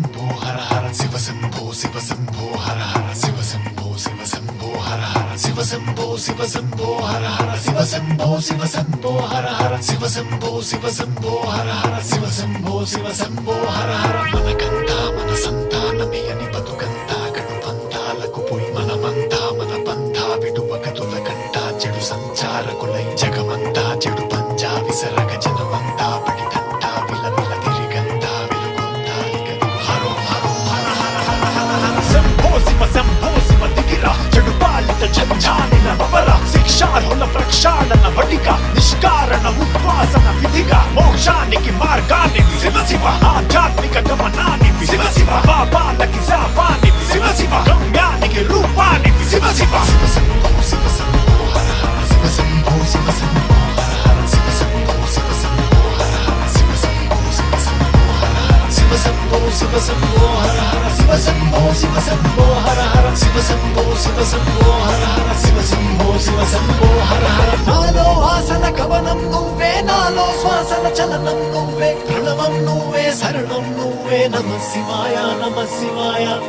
శంభో హర హర శివ శంభో శివ శంభో హర హర శివ శంభో శివ శంభో హర హర శివ శంభో శివ శంభో హర హర శివ శంభో శివ శంభో హర హర శివ శంభో శివ శంభో హర హర శివ శంభో శివ శంభో హర హర మనకంతా మన సంతానమే అని బతుకంతా కడుపంతాలకు పోయి మనమంతా మన పంతా విడువకతుల కంటా చెడు సంచారకులై జగమంతా చెడు పంజా విసరగ జనమంతా పడితంటా విలవిల తిరిగంతా వెలుగొందా ఇక హరో హరో హర హర హర హర హర శంభో శివ దిగిరా చెడు పాలిత ఝంఝానిన బబర శిక్షార్హుల ప్రక్షాళన వడిగా నిష్కారణ ఉద్వాసన విధిగా మోక్షానికి మార్గాన్ని శివ శివ ఆధ్యాత్మిక గమనాన్ని శివ శివ పాపాలకి శాపాన్ని శివ శివ గమ్యానికి రూపాన్ని శివ శివ శివ శంభో శివ శంభో హర హర శివ శంభో శివ శంభో హర హర శివ శంభో శివ శంభో హర హర శివ శంభో శివ శంభో హర హర శివ శంభో శివ శంభో హర హర శివ శంభో శివ శంభో హర హర శివ శంభో శివ శంభో హర హర శివ శంభో శివ శంభో హర హర నాలో ఆసన కవనం నువ్వే నాలో శ్వాసన చలనం నువ్వే ప్రణవం నువ్వే శరణం నువ్వే నమః శివాయ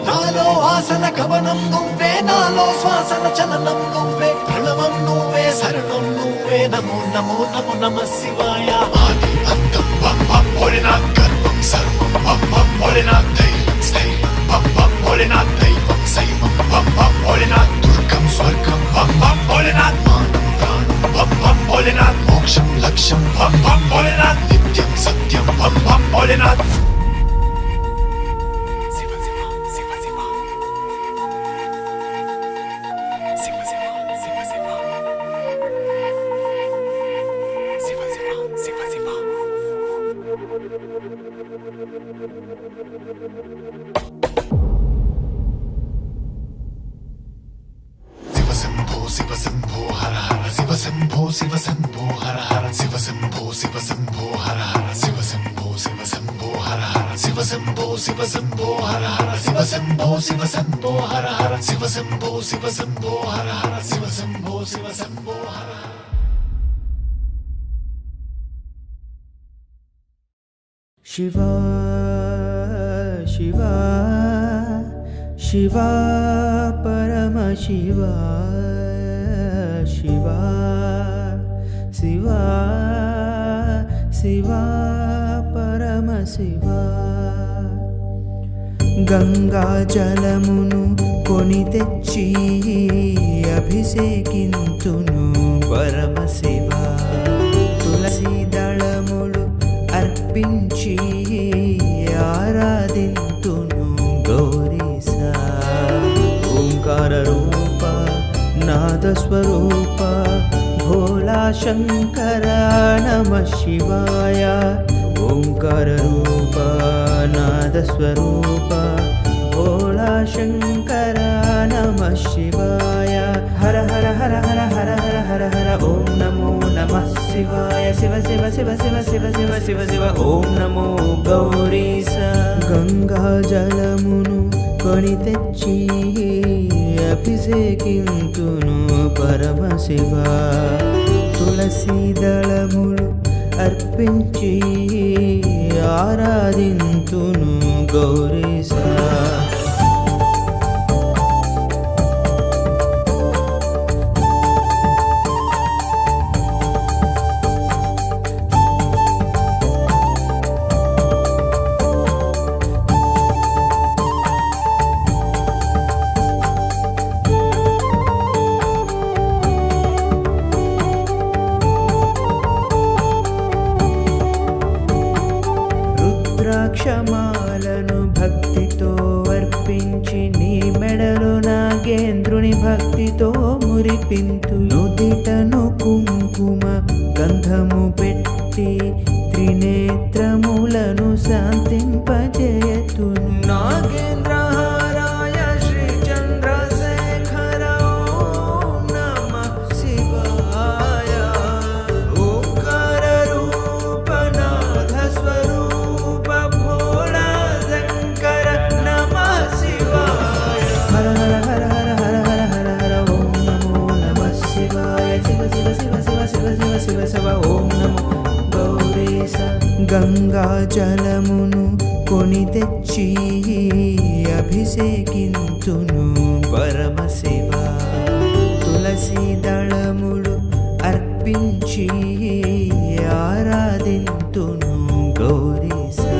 నాలో ఆసన కవనం నువ్వే నాలో శ్వాసన చలనం నువ్వే ప్రణవం నువ్వే శరణం నువ్వే నమో నమో నమో నమః శివాయ ఆది అంతం బం బం భోలేనాథ్ గర్వం సర్వం బం బం భోలేనాథ్ ధైర్యం స్థైర్యం బం బం భోలేనాథ్ దైవం శైవం బం బం భోలేనాథ్ దుర్గం స్వర్గం బం బం భోలేనాథ్ మానం ప్రాణం బం బం భోలేనాథ్ మోక్షం లక్ష్యం బం బం భోలేనాథ్ నిత్యం సత్యం బం బం భోలేనాథ్ శివ శివ శివ శివ శివ శివ శివ శివ శివ శివ శివ శివ శివ శంభో హర హర శివ శంభో శివ శంభో హర హర శివ శంభో శివ శంభో హర హర శివ శంభో శివ శంభో హర హర శివ శంభో శివ శంభో హర హర శివ శంభో శివ శంభో హర హర శివ శంభో శివ శంభో హర హర శివ శంభో శివ శంభో హర హర శివా శివా శివా పరమ శివా శివా శివా శివా పరమ శివా గంగా జలమును కొని తెచ్చి అభిషేకింతును పరమ శివా తులసి దళములు అర్పించి ఆరాధింతును గౌరీసా ఓంకార రూప నాద స్వరూప భోలా శంకర నమః శివాయ ఓంకార రూప నాద స్వరూప భోలా శంకర నమః శివాయ హర హర హర హర హర హర హర హర ఓం నమో నమః శివాయ శివ శివ శివ శివ శివ శివ శివ శివ ఓం నమో గౌరీస గంగా జలమును కొని తెచ్చి అభిషేకింతును పరమ శివ తులసి దళములు అర్పించి ఆరాధింతును గౌరీస క్షమాలను భక్తితో అర్పించి నీ మెడలో నాగేంద్రుని భక్తితో మురిపింతు నుదిటను కుంకుమ గంధము పెట్టి త్రినేత్రములను శాంతింపజేతును నాగేంద్రహారాయ శ్రీ చంద్రశేఖర ఓం నమః శివాయ ఓంకార రూప నాద స్వరూప భోళా శంకర నమః శివాయ హర హర హర హర హర హర హర హర ఓం నమో నమః శివాయ శివ శివ శివ శివ శివ శివ శివ శివ ఓం నమో గౌరీస గంగా జలమును కొని తెచ్చి అభిషేకింతును పరమశివ తులసి దళములు అర్పించి ఆరాధింతును గౌరీశా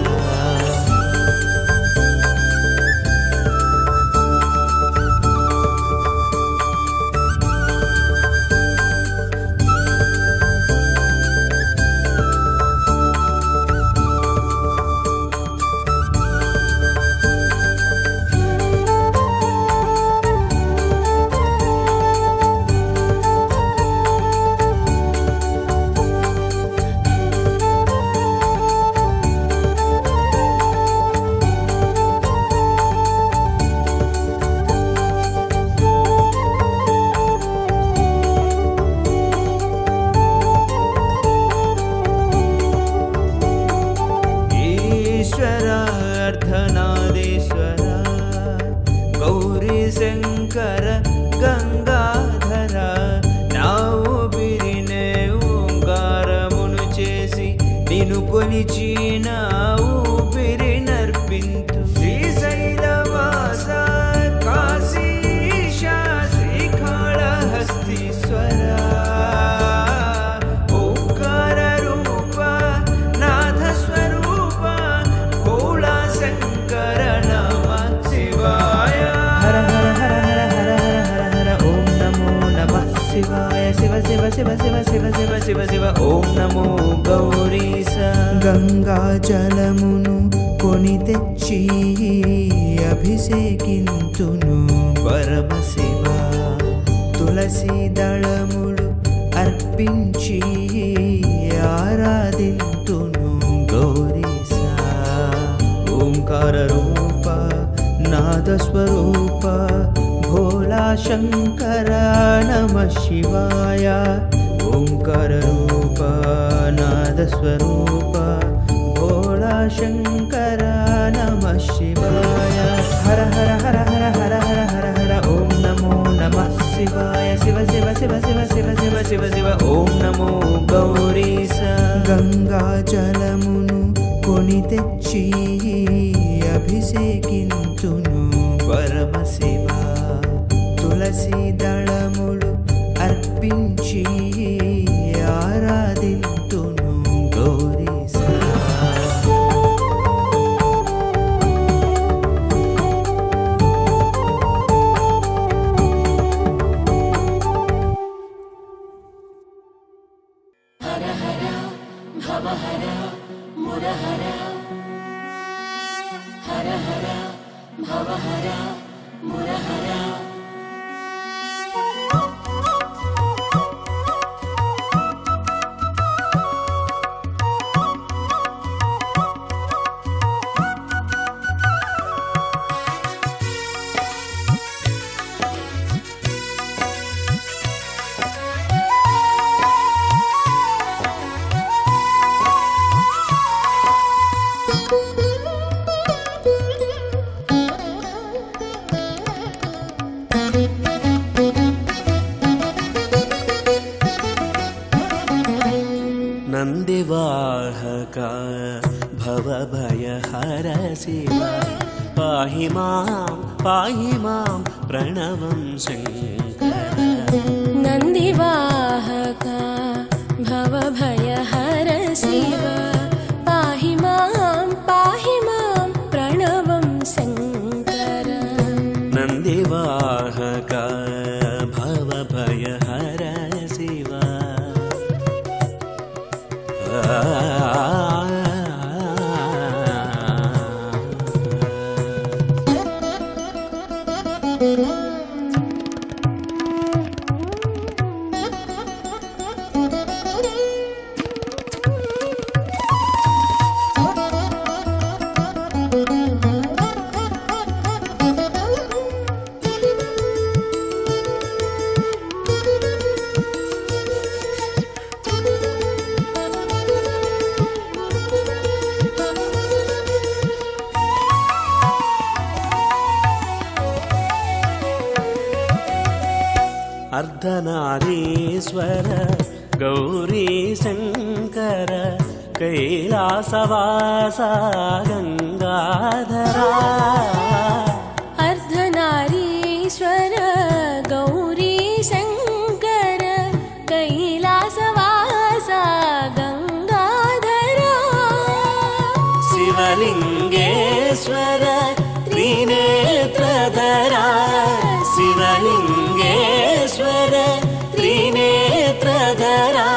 अर्धनादेश्वर गौरी शंकर गंगाधर नाవు బిరినే ఓంకారమును చేసి నిన్ను కొలిచిన ఊపిరినర్పింతు శ్రీశైలవాస కాశీశ శ్రీకాళహస్తీశ్వర शिव शिव शिव शिव शिव शिव शिव शिव ओम नमो गौरीश गंगा जलमुनु కొని తెచ్చి అభిషేకింతును పరమశివ తులసి దళములు అర్పించి ఆరాధింతును గౌరీశ ఓంకార రూప నాద స్వరూప भोला शंकर नमः शिवाय ओंकार रूप नाद स्वरूप भोला शंकर नमः शिवाय हर हर हर हर हर हर हर हर ओम नमो नमः शिवाय शिव शिव शिव शिव शिव शिव शिव शिव ओम नमो गौरीश गंगा जलमुनु కొని తెచ్చి అభిషేకింతును పరమశివ తులసి దళములు అర్పించి ఆరాధింతును గౌరీశా హర హర భవ హర మురహర హర హర భవ హర మురహర नंदिवाहक भवभयहर शिव पाहि मां प्रणवं शङ्कर नन्दिवाहक भवभयहर शिव पाहि मां प्रणवं शङ्कर नंदिवाहक भवभयहर शिव अर्धनारीश्वर गौरी शंकर कैलासवासा गंगा गङ्गाधरा अर्धनारीश्वर गौरी शङ्कर कैलासवासा गङ्गाधरा शिवलिङ्गेश्वर त्रिनेत्रधरा शिवलिङ्गेश्वर त्रिनेत्रधरा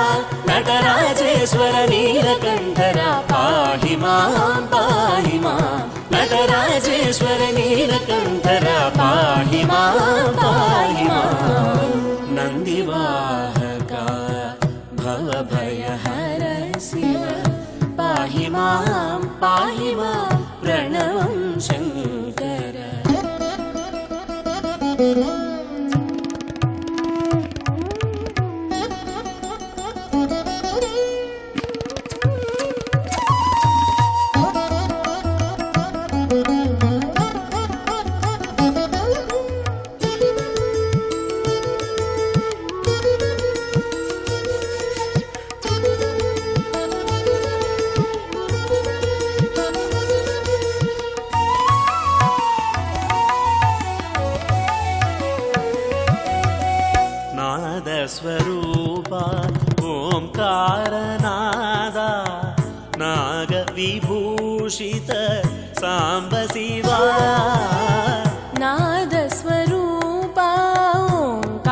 नटराजेश्वर नीलकण्ठरा पाहि मां नटराजेश्वर नीलकण्ठरा पाहि मां नन्दिवाहका भवभयहर शिव पाहि मां प्रणवं शङ्कर नादस्वरूपा ओंकारनादा नागविभूषित साम्ब शिवा नादस्वरूपा ओङ्कारनादा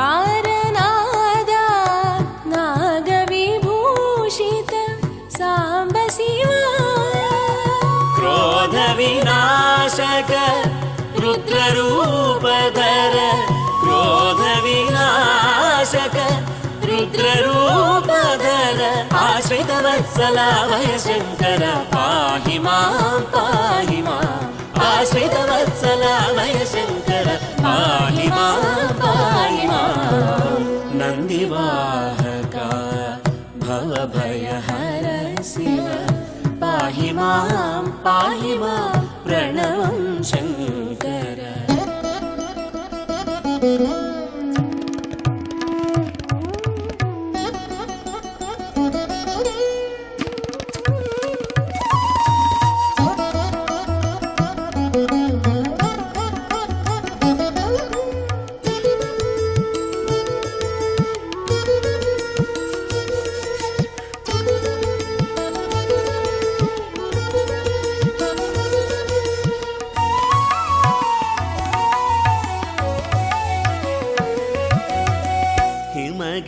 नागविभूषित साम्ब शिवा क्रोधविनाशक रुद्ररूपधर क्रोधविनाशक रुद्ररूपधर आश्रितवत्सला वय शङ्कर पाहि मां आश्रितवत्सला वय शङ्कर पाहि मां नन्दिवाहका भवभयहर शिव पाहि मां प्रणवं शङ्कर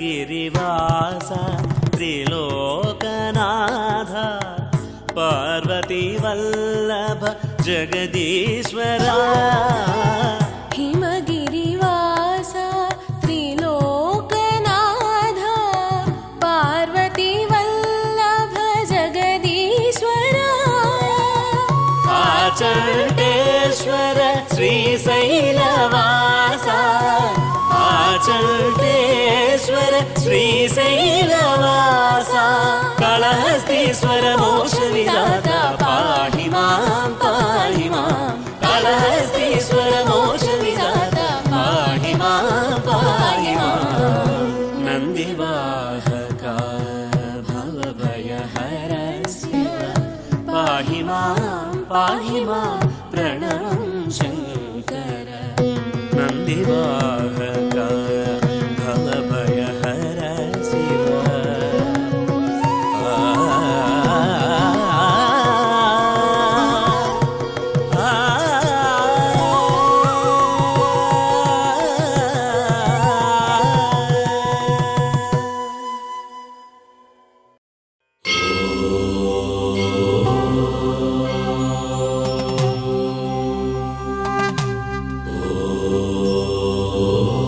हिमगिरिवासा त्रिलोकनाथ पार्वतीवल्लभ जगदीश्वरा हिमगिरिवासा त्रिलोकनाथ पार्वतीवल्लभ जगदीश्वरा आचण्डेश्वर श्रीशैलवासा आचण्डेश्वर श्रीशैलवासा काళहस्तीश्वर मोक्षविदाता पाहि मां काళहस्तीश्वर मोक्षविदाता पाहि मां नन्दिवाहका भवभयहर शिव पाहि मां प्रणवं शङ्कर नन्दिवाहका भवभयहर शिव Oh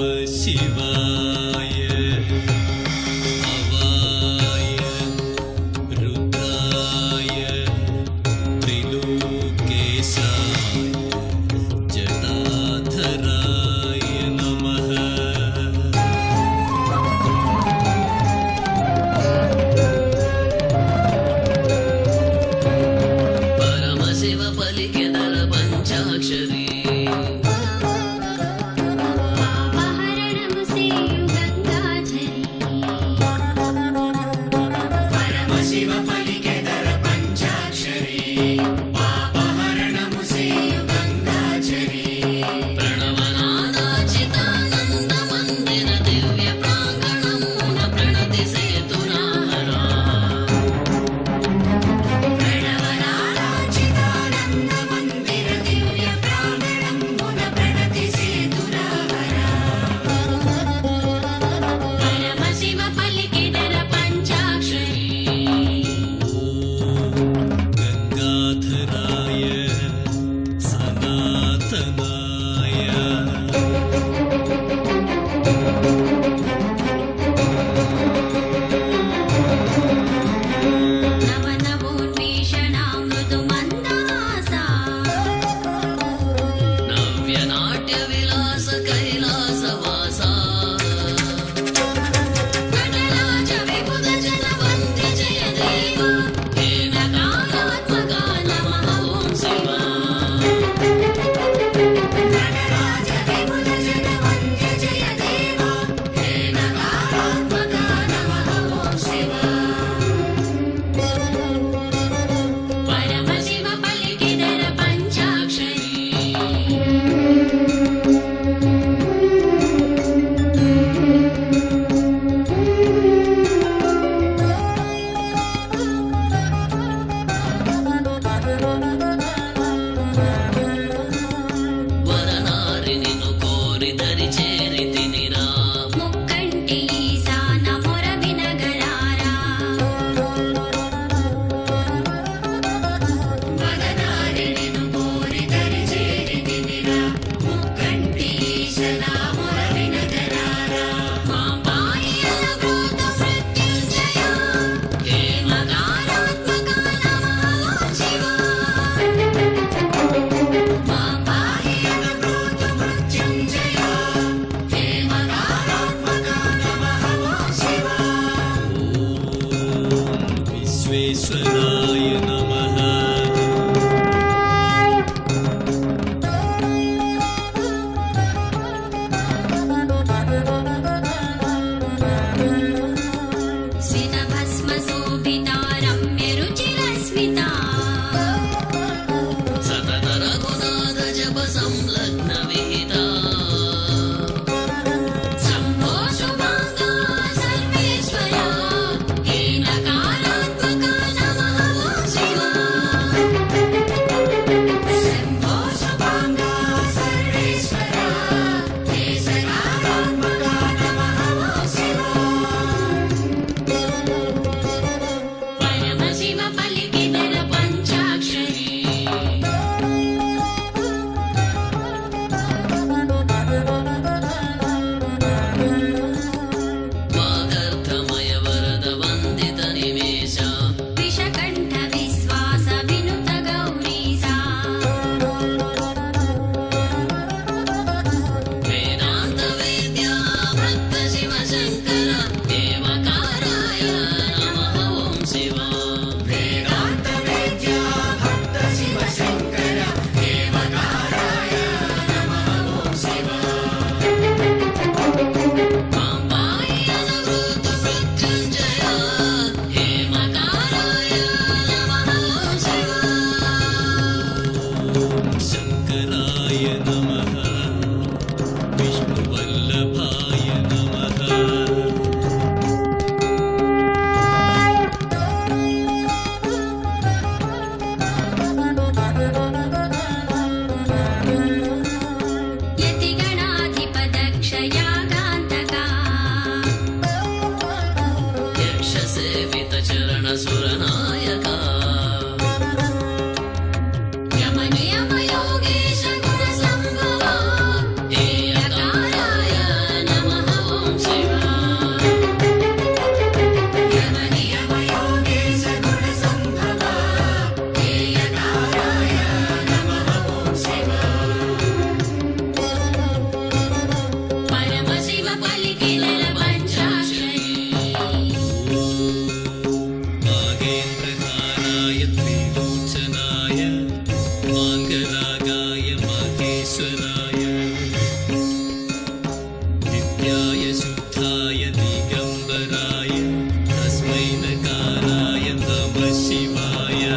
शिवाय अवाय रुद्राय त्रिलोकेशाय जटाधराय नमः परमशिव पलिकेदल पंचाक्षरी శివ పలికెదర పంచాక్షరి పాపహరణము సేయు గంగాచరి ప్రణవనాదాచితానంద మందిర దివ్య ప్రాంగణమున ప్రణతి సేతురాహరా ప్రణవనాదాచితానంద మందిర దివ్య ప్రాంగణమున ప్రణతి సేతురాహర పరమశివ పలికిదర పంచాక్షరి गंगाधराय सनातनाय నవనవోన్మేషణా మృదుమందహాసా नव्यनाट्य विलास कैलासवासा నటరాజ విబుధ జన వంద్య జయ దేవ హే నకారాత్మక నమః ఓం శివ నటరాజ విపుల జన వంద్య జయ దేవ హే నకారాత్మక నమః ఓం శివ పరమశివ పలికిదర పంచాక్షరి వరనారినిను కోరి దరి చేరి తినిరా ముక్కంటి ఈశాన మొర వినగరారా వదనారిణిను కోరి దరి చేరి తిమిరా ముక్కంటి ఈశనా మొర వినగరారా మాపాయల భూత మృత్యుంజయ హే మకారాత్మక నమః ఓం శివ మాపాహిన భూత మృత్యుంజయ హే మకారాత్మక నమః ఓం శివ विश्वेश्वराय नमः స్మిత భస్మ శోభితా రమ్య రుచిరస్మితా सतत रघुनाथ जप संलग्न विहिता शम्भो शुभाङ्गा सर्वेश्वरा हे नकारात्मका नमः ओं शिव नित्याय शुद्धाय दिगम्बराय तस्मै नकाराय नमः शिवाय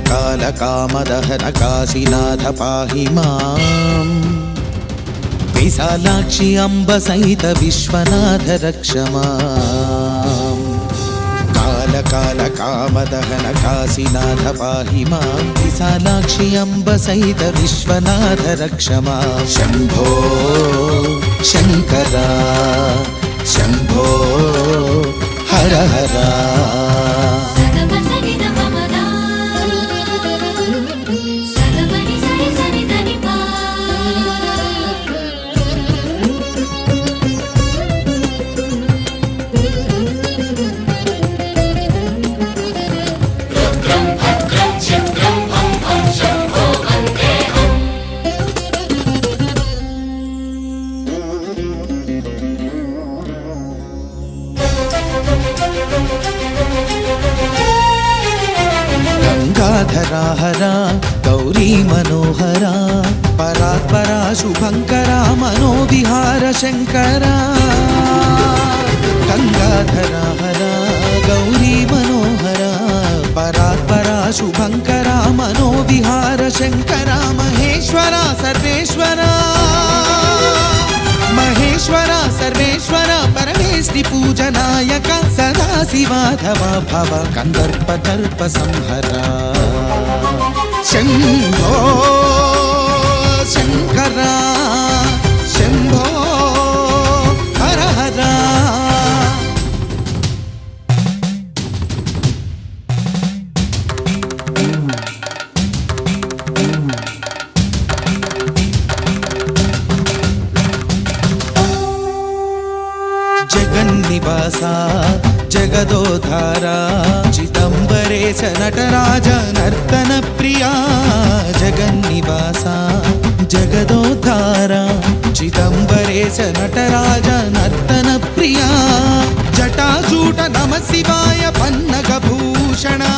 काल कामदहन काशीनाथ पाहि माम् विशालाक्षि अम्ब सहित विश्वनाथ रक्ष माम् काल काल कामदहन काशीनाथ पाहि माम् विशालाक्षि अम्ब सहित विश्वनाथ रक्ष माम् शम्भो शङ्करा शम्भो हर हर गंगाधरा हरा गौरी मनोहरा परात्परा शुभंकरा मनोविहार शंकरा गंगाधरा हरा गौरी मनोहरा परात्परा शुभंकरा मनोविहार शंकरा महेश्वरा सर्वेश्वरा महेश्वरा सर्वेश्वरा परमेष्टि पूजनायक सदा शिवाधवा भव कंदर्पदर्प संहरा शंभो शंकरा शंभो हर हरा जगन्निवासा जगदोधारा चिदंबरेश नटराज नर्तन प्रिया जगन्निवासा जगदोधारा चिदंबरेश नटराज नर्तन प्रिया जटाजूट नमः शिवाय पन्नग भूषणा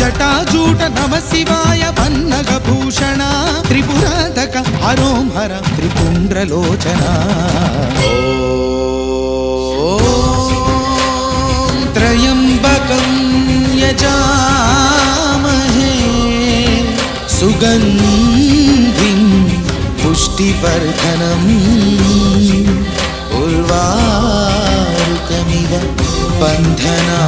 जटाजूट नमः शिवाय पन्नग भूषणा त्रिपुराधक हरों हर त्रिपुंड्रलोचना ॐ त्र्यंबकं यजामहे सुगन्धिं पुष्टिवर्धनम् उर्वारुकमिव बन्धना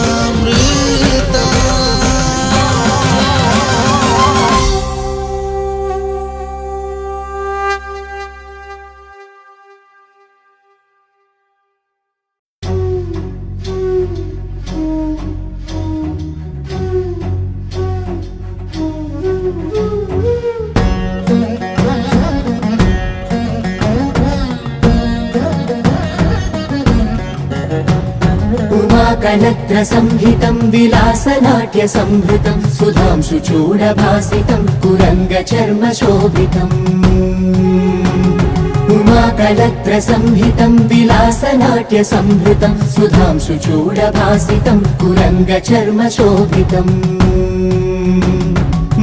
मृत्योर्मुक्षीयमामृता कलत्र संहितं विलासनाट्य संहृतं सुधांशु चूडभासितं कुरंग चर्म शोभितम् उमाकलत्र संहितं विलासनाट्य संहृतं सुधांशु चूडभासितं कुरंग चर्म शोभितम्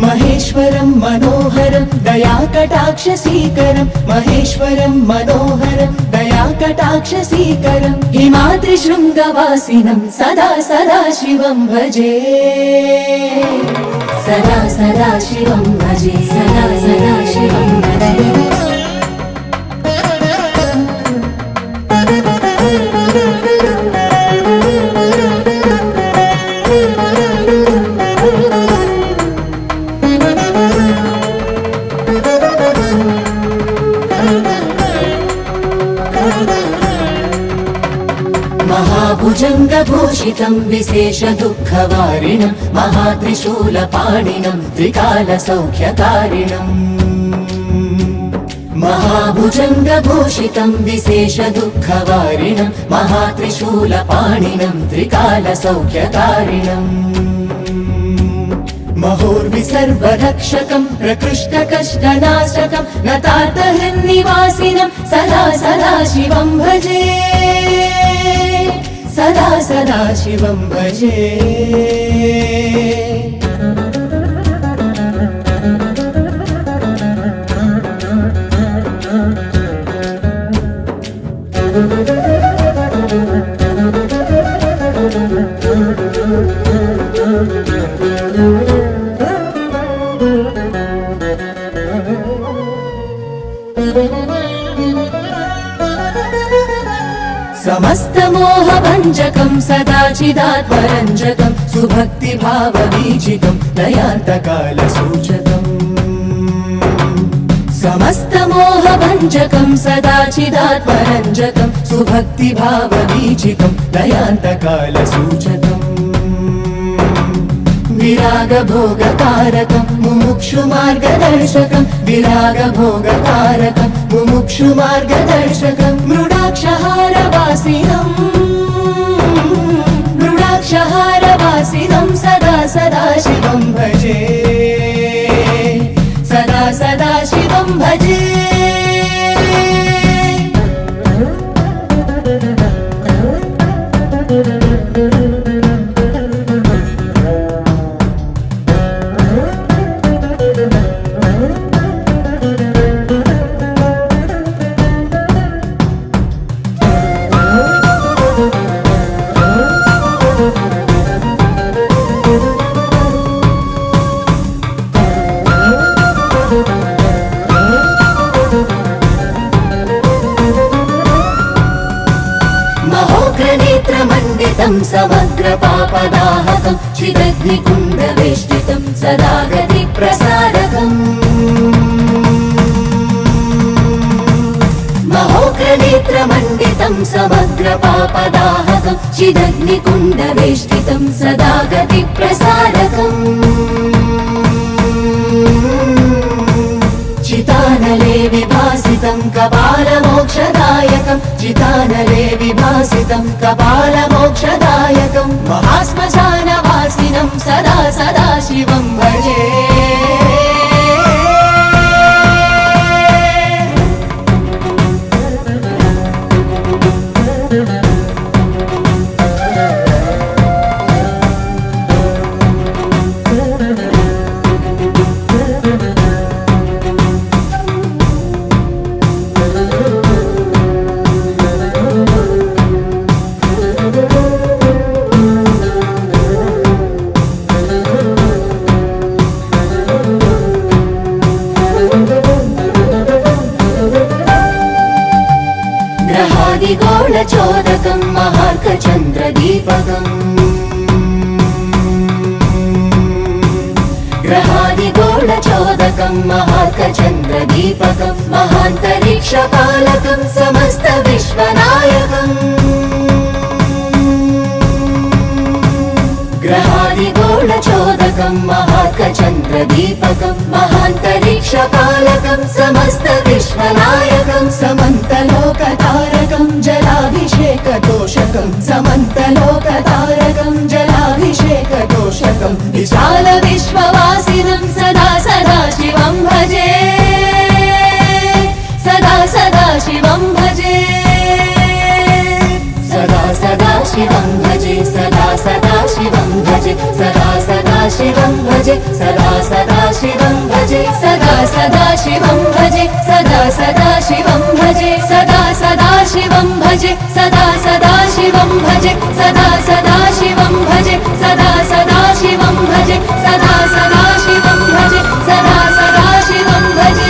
महेश्वरं मनोहरं दयाकटाक्षसीकरं महेश्वरं मनोहरं दयाकटाक्षसीकरं हिमाद्रिशृङ्गवासिनं सदा सदा शिवं भजे सदा सदा शिवं भजे सदा सदा शिवं भजे महाभुजङ्गभूषितं विशेषदुःखवारिणं महात्रिशूलपाणिनं त्रिकालसौख्यकारिणम् महाभुजङ्गभूषितं विशेषदुःखवारिणं महात्रिशूलपाणिनं त्रिकालसौख्यकारिणम् महोर्विसर्वरक्षकं प्रकृष्टकष्टनाशकं नतार्तहृन्निवासिनं सदा सदा शिवं भजे सदा सदा शिवं भजे समस्तमोहभञ्जकं सदाचिदात्मरञ्जकं सुभक्तिभावबीजितं दयान्तकालसूचकम् समस्तमोहभञ्जकं सदाचिदात्मरञ्जकं सुभक्तिभावबीजितं दयान्तकालसूचकम् विरागभोगकारकं मुमुक्षुमार्गदर्शकं विरागभोगकारकं मुमुक्षुमार्गदर्शकं मृडाक्षहारवासिनं सदा सदा शिवं भजे सदा सदा शिवं भजे महोग्रनेत्रमण्डितं समग्रपापदाहकं चिदग्निकुण्डवेष्टितं सदा गतिप्रसारकम् महोग्रनेत्रमण्डितं समग्रपापदाहकं चिदग्निकुण्डवेष्टितं सदा गतिप्रसारकम् चितानले विभासितं कपालमोक्षदायकं चितानले विभासितं कपालमोक्षदायकं महाश्मशानवासिनं सदा सदा शिवं भजे ग्रहादिगोलचोदकं महार्कचन्द्रदीपकम् ग्रहादिगोलचोदकं महार्कचन्द्रदीपकं महान्तरिक्षपालकं समस्तविश्वनायकम् ग्रहादिगोलचोदकं महार्कचन्द्रदीपकं महान्तरिक्षपालकं समस्तविश्वनायकं समन्तलोकतारकं जलाभिषेकतोषकं समन्तलोकतारकं जलाभिषेकतोषकं विशालविश्ववासिनं सदा सदा शिवं भजे सदा सदा शिवं भजे सदा सदा शिवं भजे सदा सदा शिवं भजे सदा सदा शिवं भजे सदा सदा शिवं भजे सदा सदा शिवं भजे सदा सदा शिवं भजे सदा सदा शिवं भजे सदा सदा शिवं भजे सदा सदा शिवं भजे सदा सदा शिवं भजे सदा सदा शिवं भजे सदा सदा शिवं भजे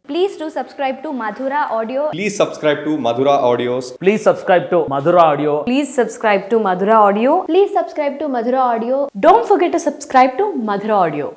Please do subscribe to Madhura Audio. Please subscribe to Madhura Audios. Please subscribe to Madhura Audio. Please subscribe to Madhura Audio. Please subscribe to Madhura Audio. Don't forget to subscribe to Madhura Audio.